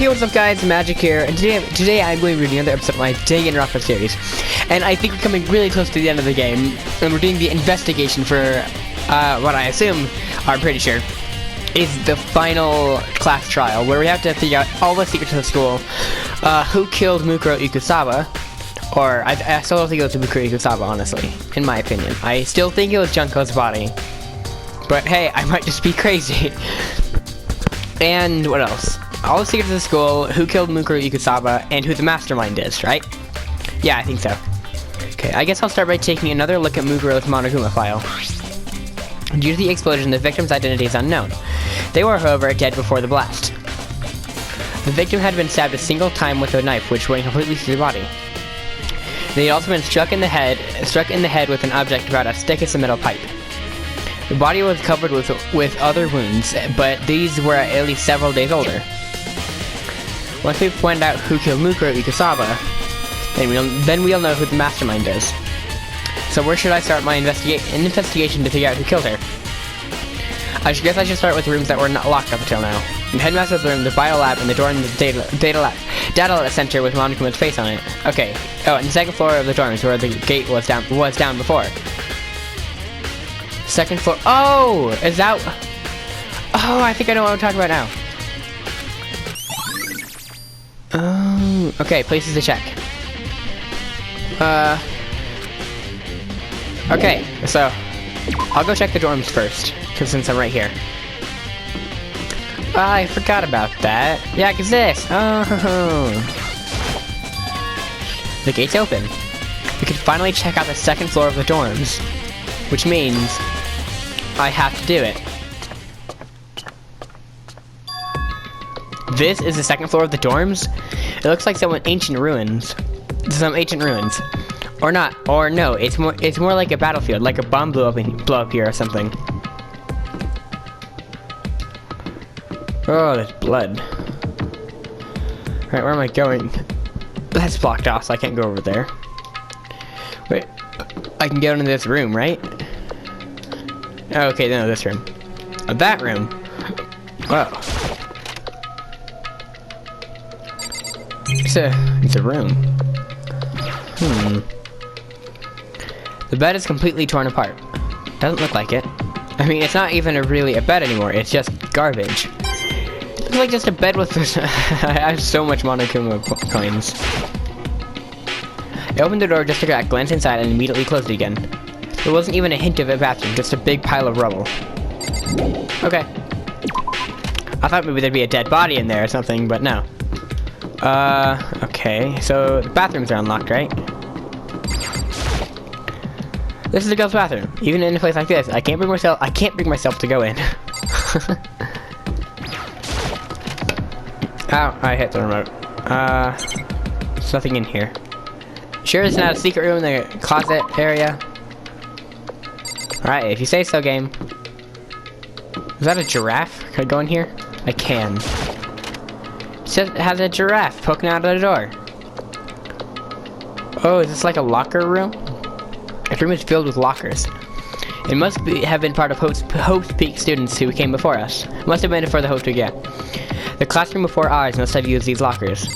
Hey, what's up guys, Magic here, and today I'm going to be doing another episode of my Danganronpa series. And I think we're coming really close to the end of the game, and we're doing the investigation for, what I assume, I'm pretty sure, is the final class trial, where we have to figure out all the secrets of the school, who killed Mukuro Ikusawa, or I still don't think it was Mukuro Ikusawa, honestly, in my opinion. I still think it was Junko's body, but hey, I might just be crazy. And what else? All the secrets of the school, who killed Mukuro Ikusawa, and who the mastermind is, right? Yeah, I think so. Okay, I guess I'll start by taking another look at Mukuro's Monoguma file. Due to the explosion, the victim's identity is unknown. They were, however, dead before the blast. The victim had been stabbed a single time with a knife, which went completely through the body. They had also been struck in the head with an object about as thick as a metal pipe. The body was covered with other wounds, but these were at least several days older. Once we find out who killed Mukuro Ikusawa, then we'll know who the mastermind is. So where should I start my investigation to figure out who killed her? I guess I should start with the rooms that were not locked up until now. The headmaster's room, the bio lab, and the door in the data center with Monokuma's face on it. Okay. Oh, and the second floor of the dorms where the gate was down before. Second floor. Oh, is that? Oh, I think I know what I'm talking about now. Okay, places to check. Okay, so I'll go check the dorms first, cause since I'm right here. I forgot about that. Yeah, cause this. Oh, the gate's open. We can finally check out the second floor of the dorms, which means I have to do it. This is the second floor of the dorms. It looks like some ancient ruins. Or not, or no, it's more like a battlefield, like a bomb blew up here or something. Oh, there's blood. Alright, where am I going? That's blocked off, so I can't go over there. Wait, I can get into this room, right? Oh, okay, no, this room. Oh, that room. Whoa. It's a room. The bed is completely torn apart. Doesn't look like it. I mean, it's not even really a bed anymore. It's just garbage. It looks like just a bed with this. I have so much Monokuma coins. I opened the door just to glance inside and immediately closed it again. There wasn't even a hint of a bathroom, just a big pile of rubble. Okay. I thought maybe there'd be a dead body in there or something, but no. Okay, so the bathrooms are unlocked, right? This is a girl's bathroom. Even in a place like this, I can't bring myself to go in. Ow, I hit the remote. There's nothing in here. Sure it's not a secret room in the closet area? Alright, if you say so, game. Is that a giraffe? Can I go in here? I can. It has a giraffe poking out of the door. Oh, is this like a locker room? This room is filled with lockers. It must have been part of Hope Peak students who came before us. Must have been for the Hope Peak, yeah. The classroom before ours must have used these lockers.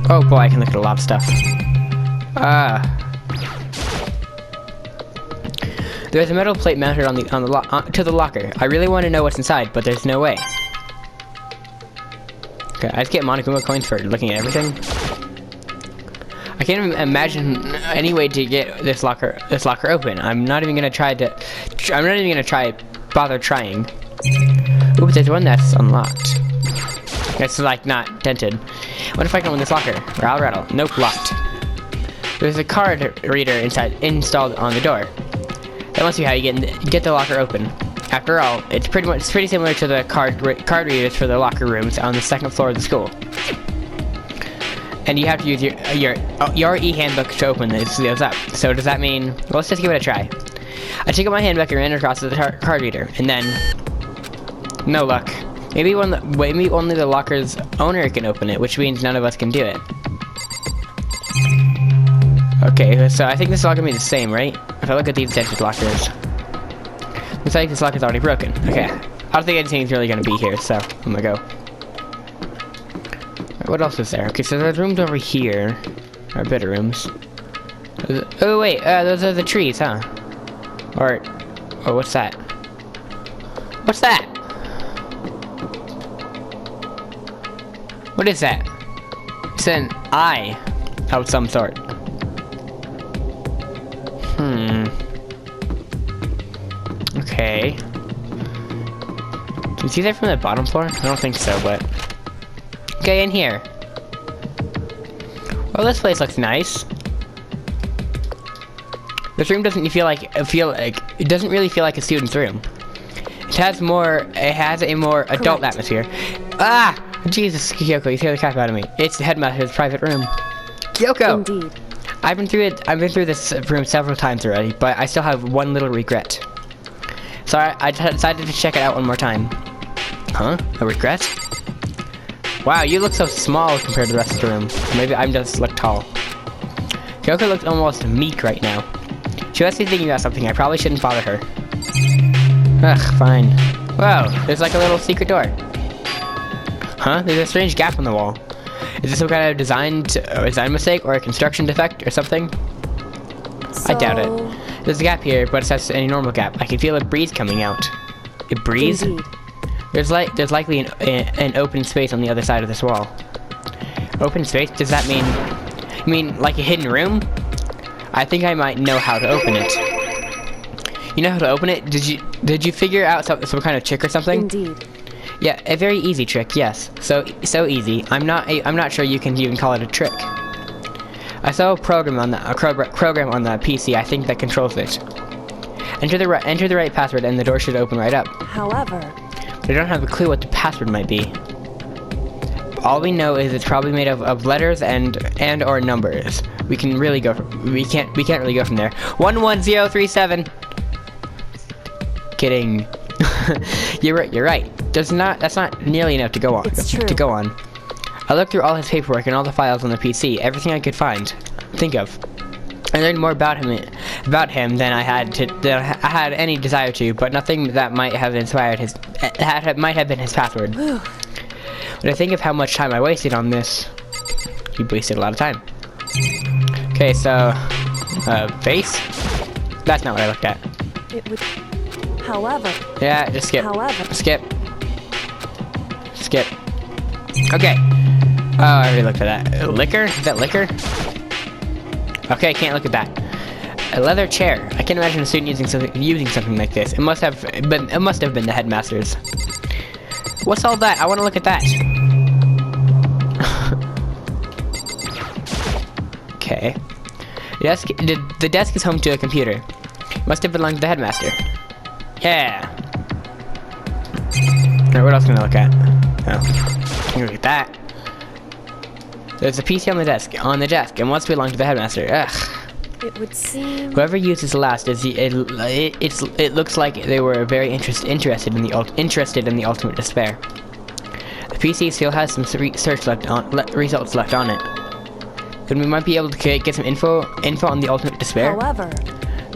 Oh boy, I can look at a lot of stuff. There's a metal plate mounted to the locker. I really want to know what's inside, but there's no way. Okay, I just get Monokuma coins for looking at everything. I can't even imagine any way to get this locker open. I'm not even gonna bother trying. Oops, there's one that's unlocked. It's like not dented. What if I can open this locker? Rattle. Nope, locked. There's a card reader installed on the door. That must be how you get the locker open. After all, it's pretty similar to the card readers for the locker rooms on the second floor of the school. And you have to use your e-handbook to open those up. So does that mean? Well, let's just give it a try. I took out my handbook and ran across to the card reader, and then no luck. Maybe only the locker's owner can open it, which means none of us can do it. Okay, so I think this is all gonna be the same, right? If I look at these dented lockers. Looks like this lock is already broken. Okay. I don't think anything's really gonna be here, so I'm gonna go. What else is there? Okay, so there's rooms over here. Or better rooms. Oh wait, those are the trees, huh? Or what's that? What's that? What is that? It's an eye of some sort. Okay. Can you see that from the bottom floor? I don't think so, but... Okay, in here. Well, this place looks nice. This room doesn't it doesn't really feel like a student's room. It has a more adult atmosphere. Ah! Jesus, Kyoko, you scared the crap out of me. It's the headmaster's private room. Kyoko! Indeed. I've been through this room several times already, but I still have one little regret. So I decided to check it out one more time. Huh? A regret? Wow, you look so small compared to the rest of the room. Maybe I'm just look tall. Kyoko looks almost meek right now. She must be thinking about something. I probably shouldn't bother her. Ugh, fine. Whoa, there's like a little secret door. Huh? There's a strange gap on the wall. Is this some kind of design mistake or a construction defect or something? I doubt it. There's a gap here, but it's just any normal gap. I can feel a breeze coming out. A breeze? Indeed. There's likely an open space on the other side of this wall. Open space? Does that mean... You mean like a hidden room? I think I might know how to open it. You know how to open it? Did you figure out some kind of trick or something? Indeed. Yeah, a very easy trick. Yes, so easy. I'm not sure you can even call it a trick. I saw a program on the PC. I think that controls it. Enter the right password, and the door should open right up. However, but I don't have a clue what the password might be. All we know is it's probably made of letters and or numbers. We can't really go from there. 11037. Kidding. You're right. That's not nearly enough to go on. It's true. To go on. I looked through all his paperwork and all the files on the PC, everything I could think of. I learned more about him than I had any desire to, but nothing that might have been his password. When I think of how much time I wasted on this, you wasted a lot of time. Okay, so face? That's not what I looked at. it would. However. Yeah, just skip. However. Skip. Okay. Oh, I already looked at that. Liquor? Is that liquor? Okay, can't look at that. A leather chair. I can't imagine a student using something like this. It must have been the headmaster's. What's all that? I want to look at that. Okay. The desk is home to a computer. Must have belonged to the headmaster. Yeah. Alright, what else can I look at? Oh, can look at that. There's a PC on the desk, and must belong to the headmaster. Ugh. It would seem. Whoever used this last it looks like they were very interested in the ultimate despair. The PC still has some results left on it. Then we might be able to get some info on the ultimate despair. However.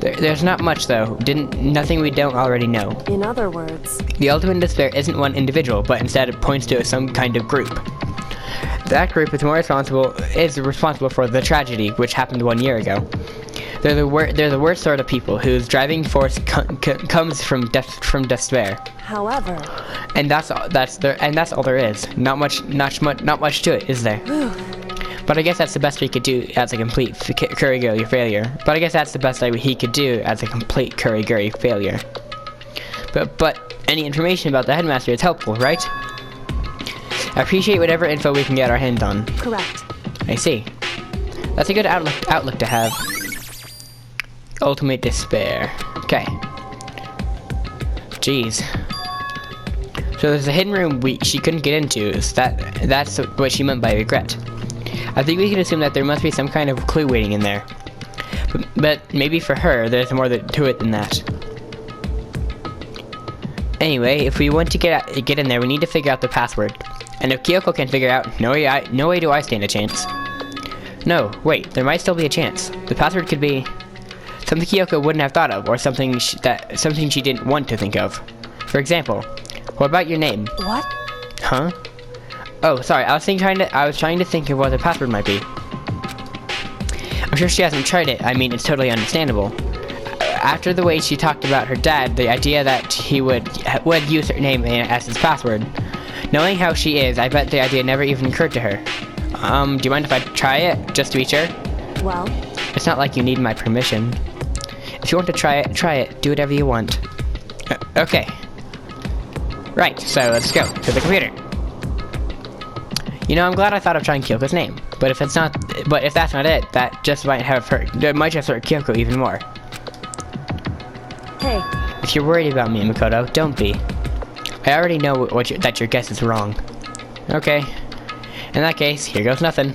There's not much though. Nothing we don't already know. In other words. The ultimate despair isn't one individual, but instead it points to some kind of group. That group is responsible for the tragedy which happened 1 year ago. They're the worst sort of people whose driving force comes from despair. However. And that's all there is. Not much to it, is there? But I guess that's the best we could do as a complete Kuriguri failure. But any information about the headmaster is helpful, right? I appreciate whatever info we can get our hands on. Correct. I see. That's a good outlook to have. Ultimate despair. Okay. Jeez. So there's a hidden room she couldn't get into. So that's what she meant by regret. I think we can assume that there must be some kind of clue waiting in there. But maybe for her, there's more to it than that. Anyway, if we want to get in there, we need to figure out the password. And if Kyoko can figure out, no way do I stand a chance. No, wait, there might still be a chance. The password could be something Kyoko wouldn't have thought of, or something she didn't want to think of. For example, what about your name? What? Huh? Oh, sorry. I was trying to think of what the password might be. I'm sure she hasn't tried it. I mean, it's totally understandable. After the way she talked about her dad, the idea that he would use her name as his password. Knowing how she is, I bet the idea never even occurred to her. Do you mind if I try it, just to be sure? Well, It's not like you need my permission. If you want to try it. Do whatever you want. Okay. Right, so let's go to the computer. You know, I'm glad I thought of trying Kyoko's name. But if that's not it, that just might hurt Kyoko even more. hey, If you're worried about me, Makoto, don't be. I already know that your guess is wrong. Okay. In that case, here goes nothing.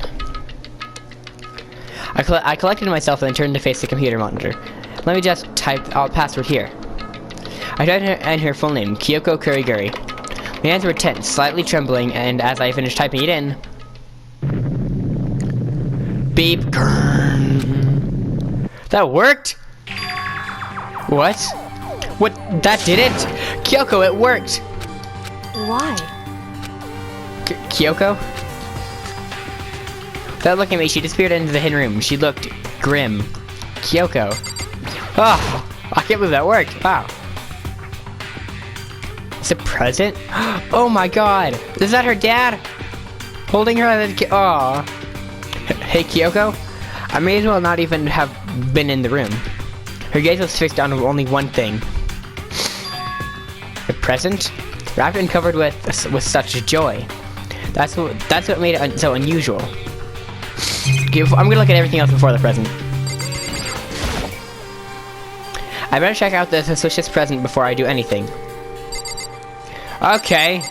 I collected myself and then turned to face the computer monitor. Let me just type our password here. I tried to enter her full name, Kyoko Kuriguri. My hands were tense, slightly trembling, and as I finished typing it in... Beep. That worked? What? What? That did it? Kyoko, it worked! why? Kyoko? Without looking at me, she disappeared into the hidden room. She looked grim. Kyoko. Oh, I can't believe that worked. Wow. It's a present? Oh my god. Is that her dad? Holding her as a Aw. Hey, Kyoko? I may as well not even have been in the room. Her gaze was fixed on only one thing. A present? Wrapped and covered with such joy. That's what made it so unusual. I'm gonna look at everything else before the present. I better check out the suspicious present before I do anything. Okay.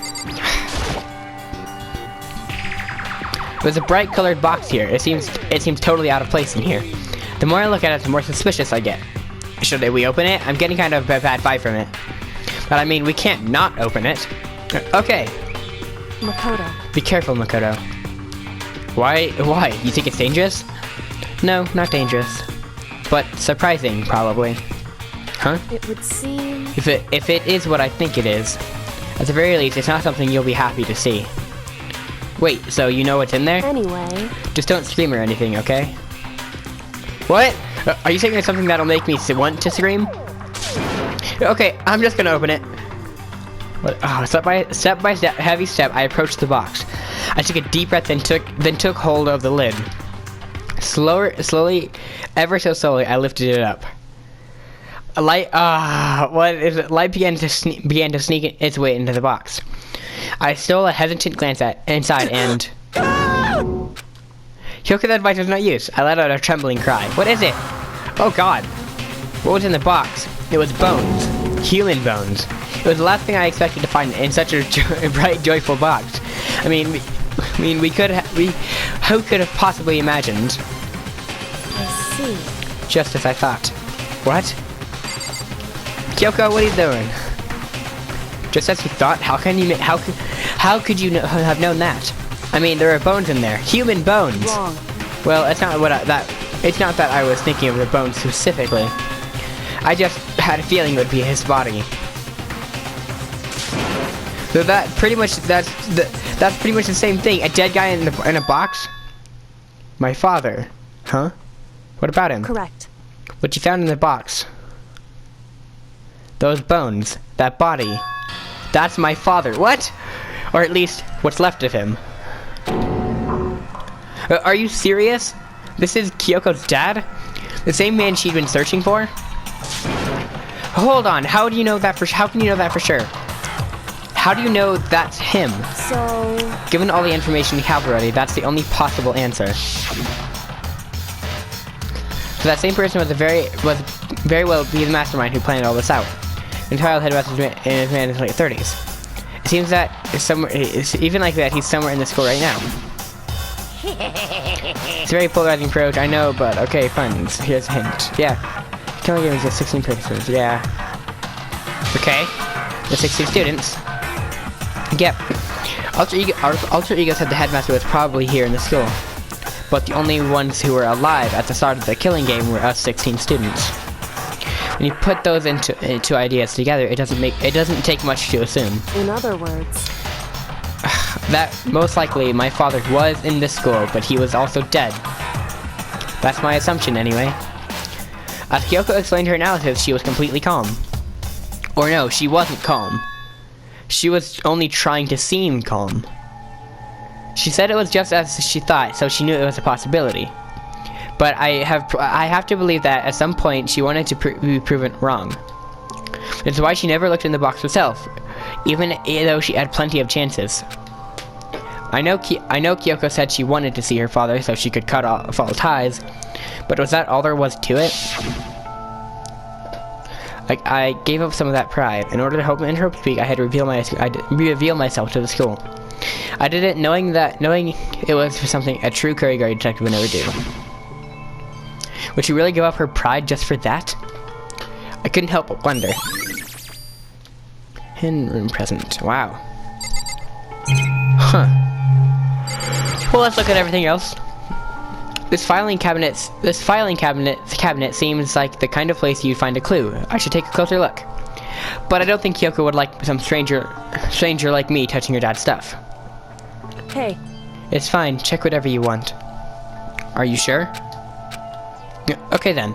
There's a bright colored box here. It seems totally out of place in here. The more I look at it, the more suspicious I get. Should we open it? I'm getting kind of a bad vibe from it. But I mean, we can't not open it. Okay. Makoto. Be careful, Makoto. Why? You think it's dangerous? No, not dangerous. But surprising, probably. Huh? It would seem... If it is what I think it is, at the very least, it's not something you'll be happy to see. Wait, so you know what's in there? Anyway... Just don't scream or anything, okay? What? Are you saying there's something that'll make me want to scream? Okay, I'm just gonna open it. What? Oh, step by step, heavy step, I approached the box. I took a deep breath and took hold of the lid. Slowly, ever so slowly, I lifted it up. A light, what is it? Light began to sneak its way into the box. I stole a hesitant glance inside and... Kyoko's advice was not used. I let out a trembling cry. What is it? Oh god. What was in the box? It was bones. Human bones. It was the last thing I expected to find in such a bright, joyful box. I mean, who could have possibly imagined? I see. Just as I thought. What? Kyoko, what are you doing? Just as you thought? How could you have known that? I mean, there are bones in there. Human bones. Wrong. Well, it's not it's not that I was thinking of the bones specifically. I just had a feeling it would be his body. So that's pretty much the same thing. A dead guy in a box? My father. Huh? What about him? Correct. What you found in the box? Those bones. That body. That's my father. What? Or at least, what's left of him. Are you serious? This is Kyoko's dad? The same man she'd been searching for? Hold on. How can you know that for sure? How do you know that's him? So... Given all the information we have already, that's the only possible answer. So that same person was very well be the mastermind who planned all this out. In childhood was in his late 30s. It seems that it's even like that, he's somewhere in the school right now. It's a very polarizing approach, I know, but okay, friends. Here's a hint. Yeah. Killing games with 16 purchases. Yeah. Okay. The 16 students. Yep. Alter Ego said the headmaster was probably here in the school. But the only ones who were alive at the start of the killing game were us 16 students. When you put those into ideas together, it doesn't take much to assume. In other words... that most likely my father was in this school, but he was also dead. That's my assumption anyway. As Kyoko explained her analysis, she was completely calm. Or no, she wasn't calm. She was only trying to seem calm. She said it was just as she thought, so she knew it was a possibility. But I have to believe that at some point she wanted to be proven wrong. It's why she never looked in the box herself, even though she had plenty of chances. I know Kyoko said she wanted to see her father so she could cut off all ties, but was that all there was to it? I gave up some of that pride. In order to help in her speak, I had to reveal myself to the school. I did it knowing it was for something a true Kurigari detective would never do. Would she really give up her pride just for that? I couldn't help but wonder. Hidden room present. Wow. Huh. Well, let's look at everything else. This filing cabinet seems like the kind of place you'd find a clue. I should take a closer look. But I don't think Kyoko would like some stranger like me touching her dad's stuff. Hey. It's fine. Check whatever you want. Are you sure? Okay then.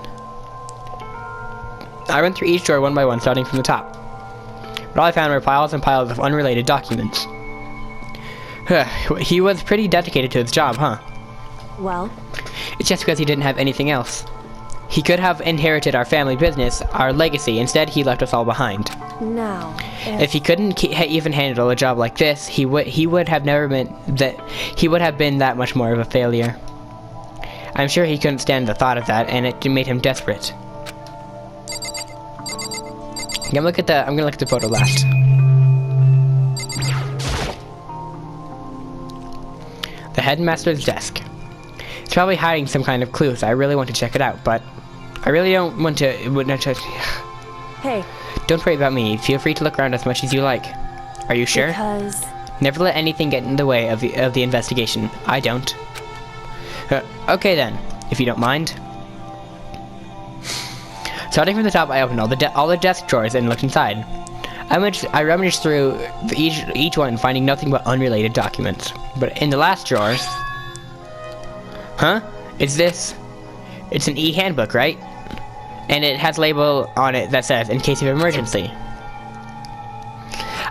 I went through each drawer one by one, starting from the top. But all I found were piles and piles of unrelated documents. He was pretty dedicated to his job, huh? Well? It's just because he didn't have anything else. He could have inherited our family business, our legacy. Instead, he left us all behind. Now, if he couldn't even handle a job like this, he would have been that much more of a failure. I'm sure he couldn't stand the thought of that, and it made him desperate. I'm gonna look at the photo last. The headmaster's desk. It's probably hiding some kind of clue, so I really want to check it out, but I really don't want to. Hey. Don't worry about me. Feel free to look around as much as you like. Are you sure? Because... Never let anything get in the way of the investigation. I don't. Okay then, if you don't mind. Starting from the top, I opened all the desk drawers and looked inside. I rummaged through each one, finding nothing but unrelated documents. But in the last drawer... Huh? It's an e-handbook, right? And it has a label on it that says, in case of emergency.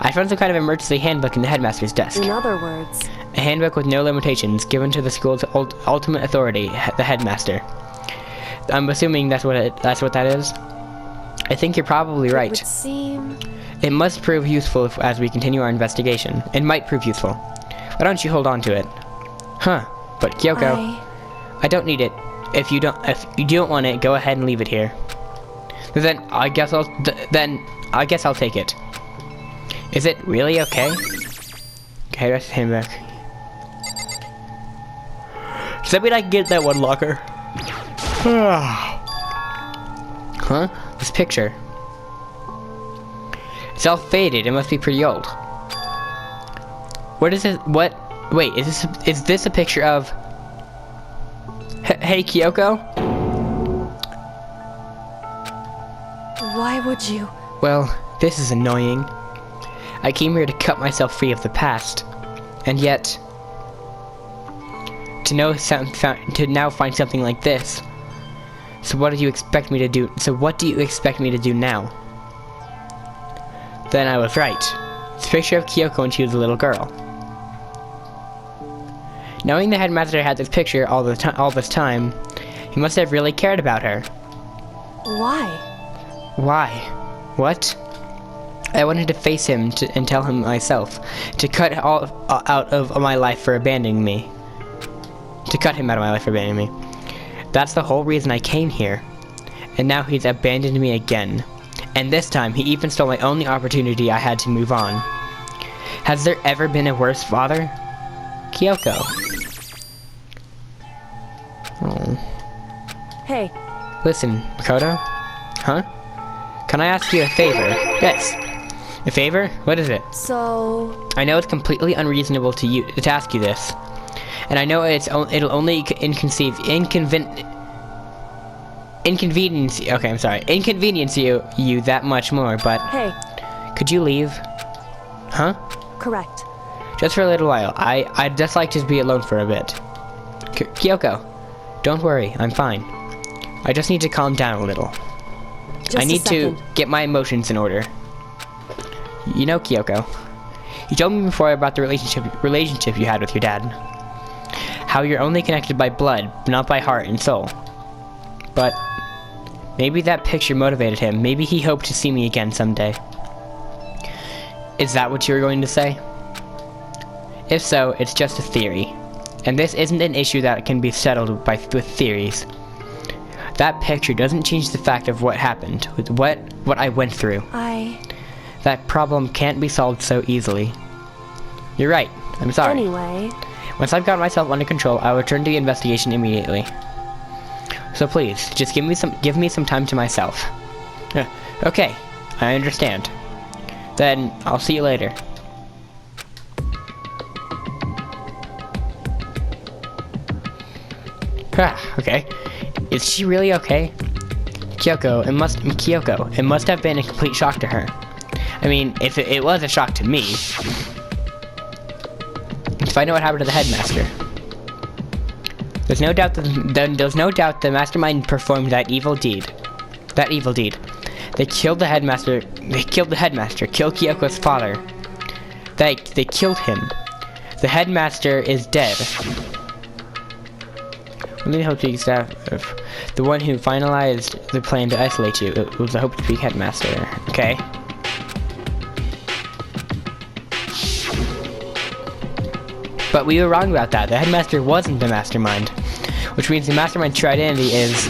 I found some kind of emergency handbook in the headmaster's desk. In other words... A handbook with no limitations, given to the school's ultimate authority, the headmaster. I'm assuming that's what that is. I think you're probably right. It would seem... It must prove useful as we continue our investigation. It might prove useful. Why don't you hold on to it? Huh. But Kyoko... I don't need it. If you don't want it, go ahead and leave it here. Then I guess I'll take it. Is it really okay? Okay, rest him back. Does that mean I can get that one locker? Huh? This picture. It's all faded. It must be pretty old. What is it? What? Wait, is this a picture of... Hey, Kyoko? Why would you? Well, this is annoying. I came here to cut myself free of the past. And yet... to now find something like this. So what do you expect me to do? Now? Then I was right. It's a picture of Kyoko when she was a little girl. Knowing the headmaster had this picture all this time, he must have really cared about her. Why? Why? What? I wanted to face him and tell him myself, to cut out of my life for abandoning me. To cut him out of my life for abandoning me. That's the whole reason I came here. And now he's abandoned me again. And this time, he even stole my only opportunity I had to move on. Has there ever been a worse father? Kyoko. Oh. Hey. Listen, Makoto? Huh? Can I ask you a favor? Yes. A favor? What is it? So... I know it's completely unreasonable to ask you this. And I know it'll only inconvenience you that much more, but... Hey. Could you leave? Huh? Correct. Just for a little while. I'd just like to be alone for a bit. Kyoko, don't worry, I'm fine. I just need to calm down a little. I need to get my emotions in order. You know, Kyoko, you told me before about the relationship you had with your dad. How you're only connected by blood, not by heart and soul. But maybe that picture motivated him. Maybe he hoped to see me again someday. Is that what you were going to say? If so, it's just a theory. And this isn't an issue that can be settled with theories. That picture doesn't change the fact of what happened, with what I went through. That problem can't be solved so easily. You're right. I'm sorry. Anyway. Once I've got myself under control, I will return to the investigation immediately. So please, just give me some time to myself. Okay, I understand. Then I'll see you later. Okay. Is she really okay? Kyoko, it must have been a complete shock to her. I mean, if it was a shock to me. Let's find out what happened to the headmaster. There's no doubt the mastermind performed that evil deed. They killed the headmaster. Killed Kyoko's father. They killed him. The headmaster is dead. Only hope to be staff of the one who finalized the plan to isolate you. It was a hope to be headmaster. Okay. But we were wrong about that. The headmaster wasn't the mastermind, which means the mastermind's true identity is.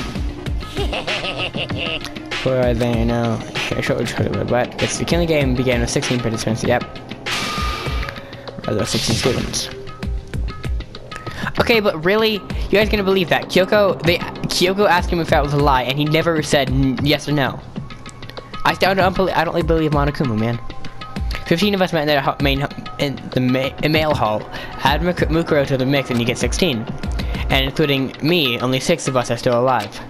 For they know. But it's the killing game began with 16 participants. Yep. Or those 16 students. Okay, but really, you guys gonna believe that? Kyoko asked him if that was a lie, and he never said yes or no. I don't believe Monokuma, man. 15 of us met in the male hall. Add Mukuro to the mix, and you get 16. And including me, only 6 of us are still alive.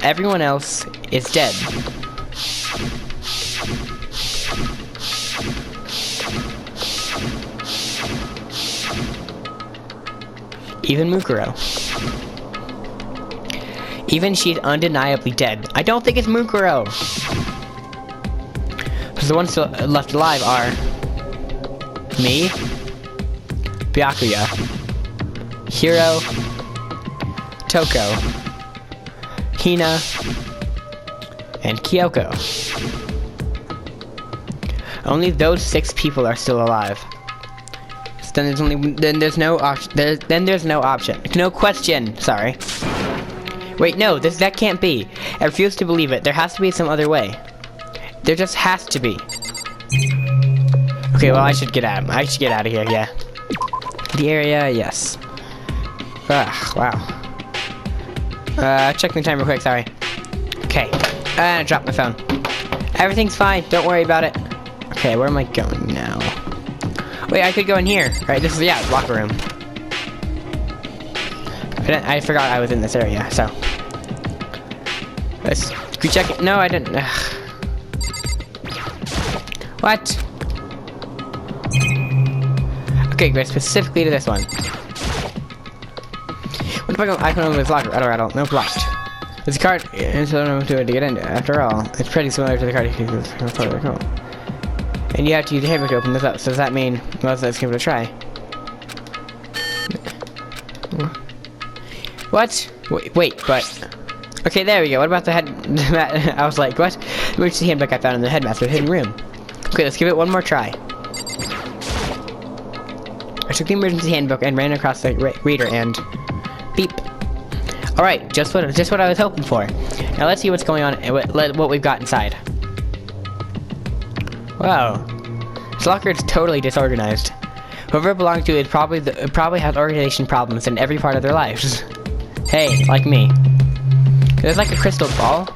Everyone else is dead. Even Mukuro. Even she's undeniably dead. I don't think it's Mukuro. Because the ones still left alive are me, Byakuya, Hiro, Toko, Hina, and Kyoko. Only those 6 people are still alive. Then there's no option. No question. Sorry. Wait, no. That can't be. I refuse to believe it. There has to be some other way. There just has to be. Okay, well I should get out. I should get out of here. Yeah. The area, yes. Wow. Check the time real quick. Sorry. Okay. I dropped my phone. Everything's fine. Don't worry about it. Okay, where am I going now? Wait, I could go in here. Right, this is, yeah, locker room. I forgot I was in this area, so. Let's check it. No, I didn't. What? Okay, go specifically to this one. What if I can open this locker? Rattle. No, blocked. There's a card, and so I don't know what to get into. After all, it's pretty similar to the card you use for the code. And you have to use the hammer to open this up. So does that mean, well, let's give it a try. What? Wait, but... Okay, there we go. What about the head... I was like, what? Where's the handbook I found in the headmaster's hidden room? Okay, let's give it one more try. I took the emergency handbook and ran across the reader and... Beep. Alright, just what I was hoping for. Now let's see what's going on and what we've got inside. Wow. This locker is totally disorganized. Whoever it belongs to probably has organization problems in every part of their lives. Hey, like me. There's like a crystal ball.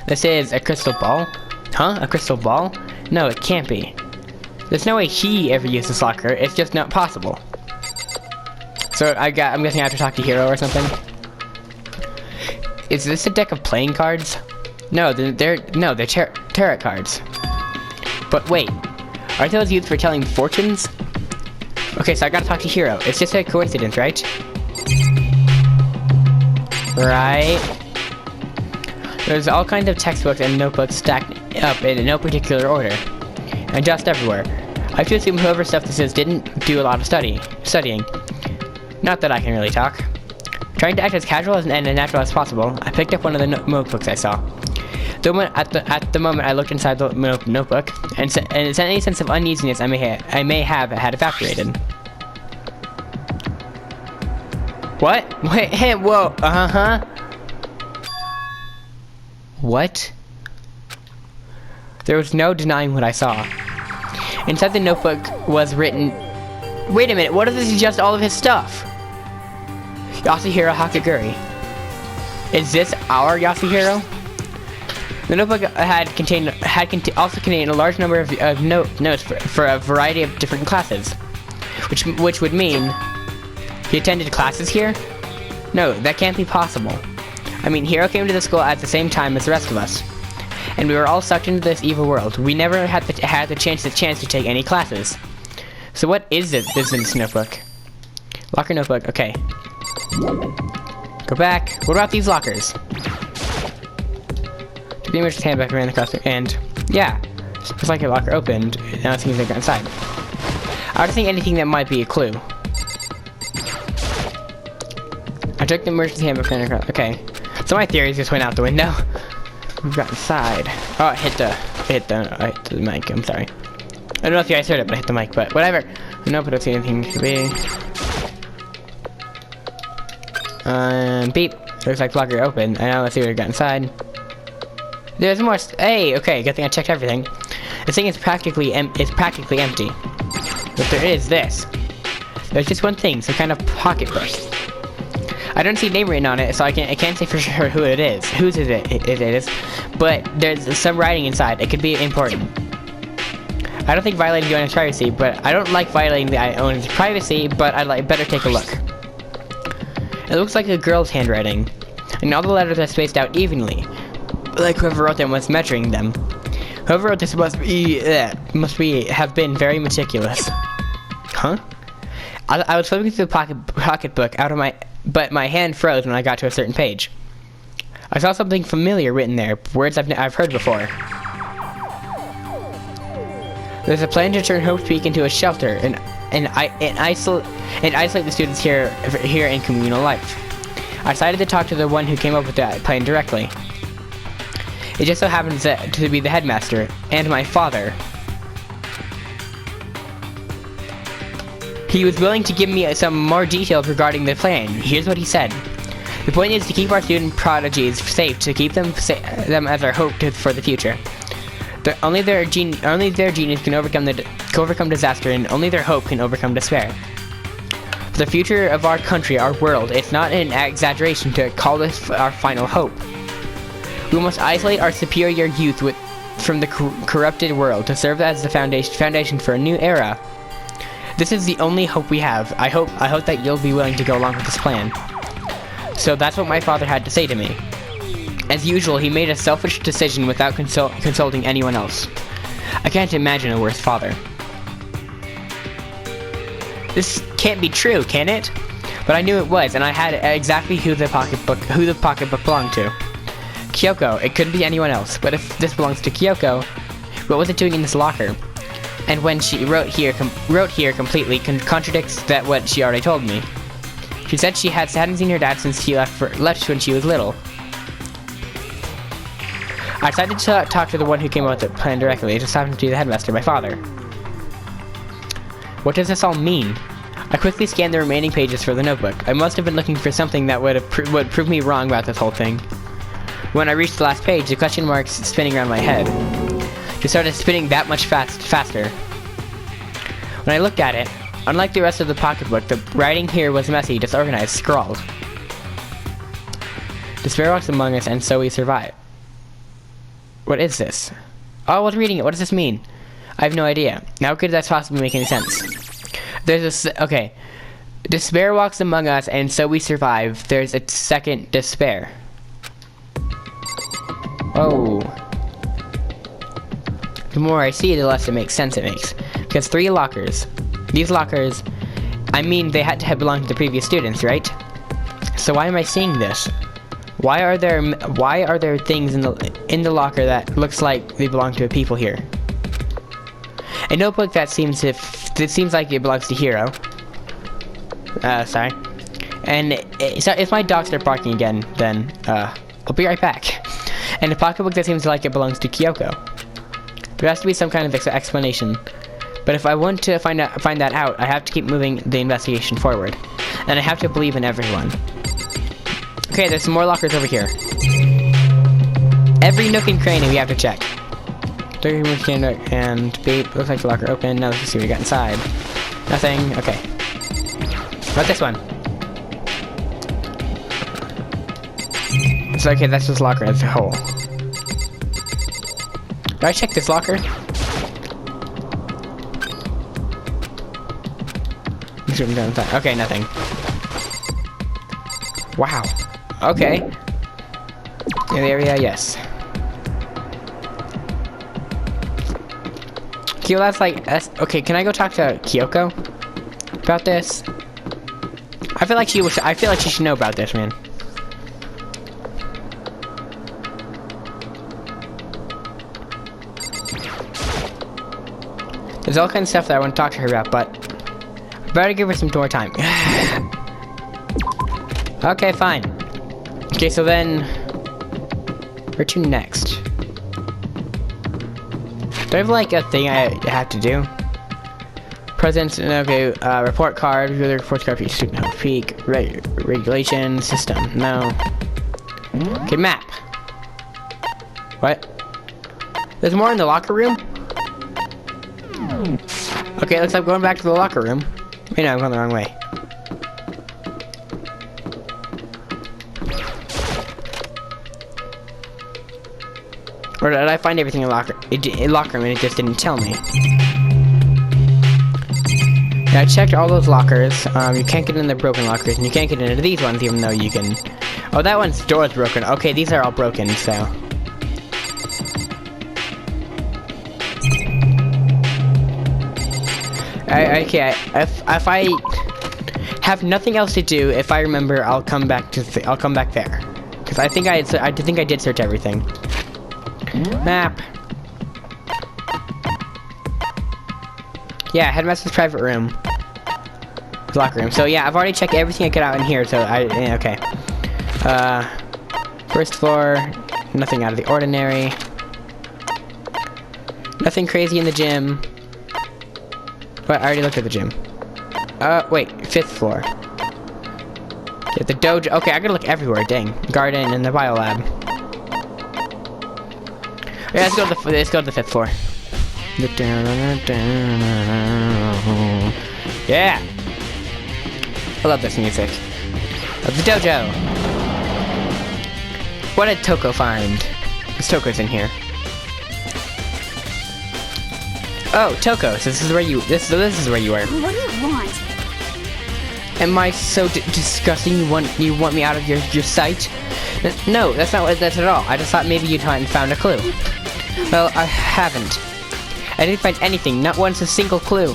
This is a crystal ball? Huh? A crystal ball? No, it can't be. There's no way he ever used this locker. It's just not possible. So I'm guessing I have to talk to Hiro or something. Is this a deck of playing cards? No, they're tarot cards. But wait, Are those used for telling fortunes? Okay, so I gotta talk to Hiro. It's just a coincidence, right? Right. There's all kinds of textbooks and notebooks stacked up in no particular order. And just everywhere. I have to assume whoever stuff this is didn't do a lot of studying. Not that I can really talk. Trying to act as casual and as natural as possible, I picked up one of the notebooks I saw. At the moment I looked inside the notebook, and any sense of uneasiness I may have had evaporated. What? Wait, hey, whoa, What? There was no denying what I saw. Inside the notebook was written... Wait a minute, what if this is just all of his stuff? Yasuhiro Hakaguri. Is this our Yasuhiro? The notebook also contained a large number of notes for a variety of different classes, which would mean he attended classes here? No, that can't be possible. I mean, Hiro came to the school at the same time as the rest of us, and we were all sucked into this evil world. We never had the chance to take any classes. So what is this in this notebook? Locker notebook. Okay. Go back. What about these lockers? The emergency handbag around the cluster, and yeah, it's like a locker opened. Now it seems like they're inside. I don't think anything that might be a clue. I took the emergency handbook around the cluster. Okay, so my theories just went out the window. We've got inside. Oh, I hit the mic. I'm sorry. I don't know if you guys heard it, but I hit the mic. But whatever. Nope, I don't see anything to be. Beep. Looks like the locker open. And now let's see what we got inside. There's more. Hey, okay. Good thing I checked everything. This thing is practically empty. But there is this. There's just one thing, some kind of pocketbook. I don't see a name written on it, so I can't say for sure who it is. Whose it is. But there's some writing inside. It could be important. I don't think violating the owner's privacy, but I don't like violating the owner's privacy, but I'd better take a look. It looks like a girl's handwriting, and all the letters are spaced out evenly, like whoever wrote them was measuring them. Whoever wrote this must have been very meticulous. Huh? I was flipping through the pocketbook but my hand froze when I got to a certain page. I saw something familiar written there, words I've heard before. There's a plan to turn Hope Peak into a shelter and isolate the students here in communal life. I decided to talk to the one who came up with that plan directly. It just so happens to be the headmaster and my father. He was willing to give me some more details regarding the plan. Here's what he said. The point is to keep our student prodigies safe, to keep them as our hope for the future. Only their genius can overcome disaster, and only their hope can overcome despair. For the future of our country, our world, it's not an exaggeration to call this our final hope. We must isolate our superior youth from the corrupted world to serve as the foundation for a new era. This is the only hope we have. I hope that you'll be willing to go along with this plan. So that's what my father had to say to me. As usual, he made a selfish decision without consulting anyone else. I can't imagine a worse father. This can't be true, can it? But I knew it was, and I had exactly who the pocketbook belonged to. Kyoko. It couldn't be anyone else. But if this belongs to Kyoko, what was it doing in this locker? And when she wrote here completely contradicts what she already told me. She said she hadn't seen her dad since he left when she was little. I decided to talk to the one who came up with the plan directly. It just happened to be the headmaster, my father. What does this all mean? I quickly scanned the remaining pages for the notebook. I must have been looking for something that would prove me wrong about this whole thing. When I reached the last page, the question marks spinning around my head. It started spinning that much faster. When I looked at it, unlike the rest of the pocketbook, the writing here was messy, disorganized, scrawled. Despair walks among us, and so we survive. What is this? Oh, I was reading it. What does this mean? I have no idea. How could that possibly make any sense? There's this. Okay. Despair walks among us, and so we survive. There's a second despair. Oh. The more I see, the less it makes sense it makes. Because 3 lockers. These lockers, I mean, they had to have belonged to the previous students, right? So why am I seeing this? Why are there things in the locker that looks like they belong to people here? A notebook that seems like it belongs to Hero. Sorry. And so if my dogs start barking again, then I'll be right back. And a pocketbook that seems like it belongs to Kyoko. There has to be some kind of explanation. But if I want to find that out, I have to keep moving the investigation forward. And I have to believe in everyone. Okay, there's some more lockers over here. Every nook and cranny we have to check. And beep, looks like the locker open. Now let's see what we got inside. Nothing, okay. What about this one? It's okay, that's just locker as a whole. Did I check this locker? Okay, nothing. Wow. Okay. In the area, yes. Okay, can I go talk to Kyoko about this? I feel like she should know about this, man. There's all kinds of stuff that I want to talk to her about, but I better give her some more time. Okay, fine. Okay, so then where to next? Do I have like a thing I have to do? Presence, okay, report card, view the report card for each student, have a peek, regulation, system, no. Okay, map. What? There's more in the locker room? Okay, looks like I'm going back to the locker room. Wait, no, I'm going the wrong way. Or did I find everything in locker room and it just didn't tell me? Now I checked all those lockers. You can't get in the broken lockers, and you can't get into these ones, even though you can. Oh, that one's door's broken. Okay, these are all broken, so. Okay, if I have nothing else to do, if I remember, I'll come back there, because I think I did search everything. Map. Yeah, headmaster's private room. Locker room. So yeah, I've already checked everything I could out in here, so okay. First floor, nothing out of the ordinary. Nothing crazy in the gym. But I already looked at the gym. Wait, 5th floor. Yeah, the dojo. Okay, I gotta look everywhere, dang. Garden and the biolab. Yeah, let's go to the 5th floor. Yeah! I love this music. Of the dojo! What did Toko find? Because Toko's in here. Oh, Toko, so this is where you were. What do you want? Am I so disgusting you want me out of your sight? No, that's not what that's at all. I just thought maybe you'd found a clue. Well, I haven't. I didn't find anything, not once a single clue.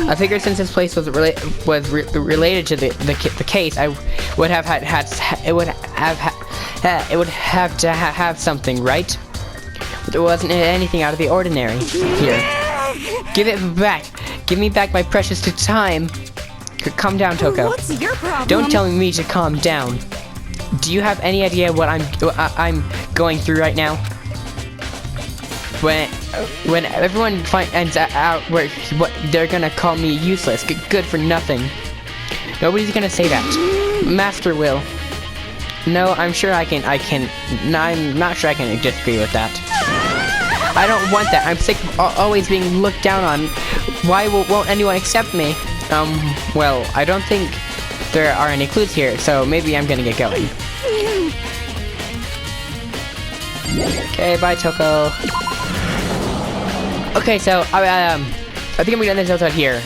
I figured since this place was related to the case, I would have to have something, right? There wasn't anything out of the ordinary here. Give it back. Give me back my precious time. Calm down, Toko. What's your problem? Don't tell me to calm down. Do you have any idea what I'm going through right now? When everyone finds out what they're gonna call me useless, good for nothing. Nobody's gonna say that. Master will. No, I'm sure I can. No, I'm not sure I can disagree with that. I don't want that. I'm sick of always being looked down on. Why won't anyone accept me? Well, I don't think there are any clues here, so maybe I'm gonna get going. Okay, bye, Toko. Okay, so I think I'm gonna end this episode here.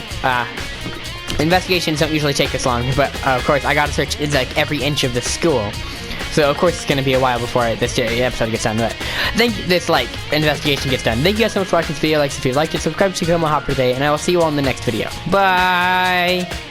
Investigations don't usually take this long, but of course I gotta search like every inch of the school. So So of course it's gonna be a while before this episode gets done. But this investigation gets done. Thank you guys so much for watching this video. Like if you liked it, subscribe to become a hopper today, and I will see you all in the next video. Bye.